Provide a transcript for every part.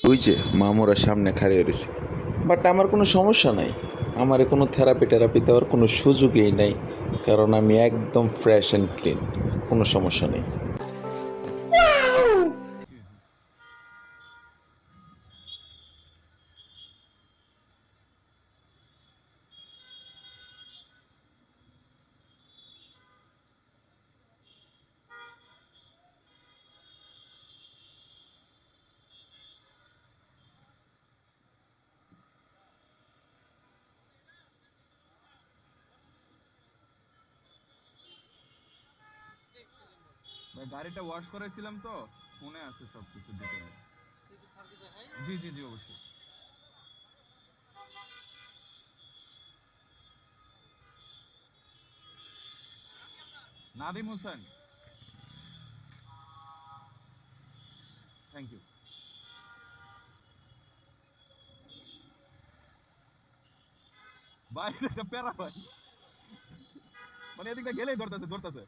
ওই যে মামুরা সামনে খাড়িয়ে রয়েছে, বাট আমার কোনো সমস্যা নাই। আমার কোনো থেরাপি দেওয়ার কোনো সুযোগই নাই, কারণ আমি একদম ফ্রেশ অ্যান্ড ক্লিন, কোনো সমস্যা নেই। ভাই গাড়িটা ওয়াশ করাইছিলাম তো, ফোনে আছে সবকিছু ডিটেইলে। জি জি জি অবশ্যই। Nadim Hossain, thank you. ভাই এটা প্যারা ভাই, মানে এদিকে গেলেই ধরতেছে।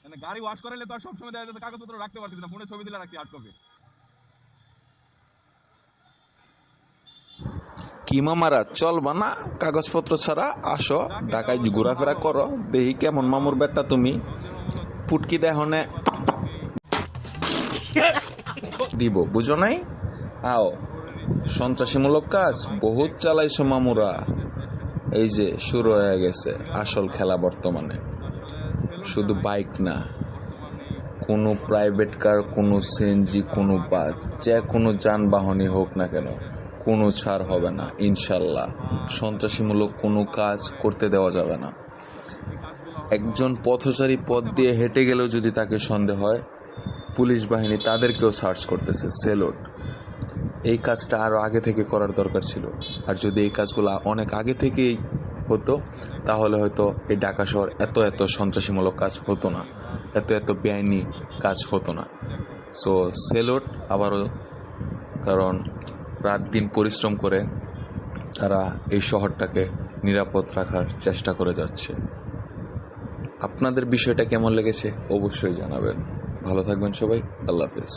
মানে গাড়ি ওয়াশ করাইলে তো আর সবসময় দেখা যাচ্ছে কাগজপত্র রাখতে পারতেছি না, ফোনে ছবি দিলে রাখছি 8 কপি। কি মামারা, চলবা না কাগজপত্র ছাড়া? আসো ঢাকায় ঘোরাফেরা করো, দেখি কেমন মামুর বেটা তুমি। পুটকি দেহনে দিব, বুঝো নাই? আও, সন্ত্রাসীমূলক কাজ বহুত চালাইছো মামুরা। এই যে শুরু হয়ে গেছে আসল খেলা বর্তমানে। শুধু বাইক না, কোনো প্রাইভেট কার, কোনো সিএনজি, কোনো বাস, যে কোনো যানবাহনই হোক না কেন, কোনো ছাড় হবে না ইনশাল্লাহ। সন্ত্রাসীমূলক কোনো কাজ করতে দেওয়া যাবে না। একজন পথচারী পথ দিয়ে হেঁটে গেলেও যদি তাকে সন্দেহ হয়, পুলিশ বাহিনী তাদেরকেও সার্চ করতেছে। সেলুট। এই কাজটা আরো আগে থেকে করার দরকার ছিল। আর যদি এই কাজগুলো অনেক আগে থেকেই হতো, তাহলে হয়তো এই ঢাকা শহর এত সন্ত্রাসীমূলক কাজ হতো না, এত বেআইনি কাজ হতো না। সো সেলুট আবারও, কারণ রাত দিন পরিশ্রম করে তারা এই শহরটাকে নিরাপদ রাখার চেষ্টা করে যাচ্ছে। আপনাদের বিষয়টা কেমন লেগেছে অবশ্যই জানাবেন। ভালো থাকবেন সবাই, আল্লাহ হাফেজ।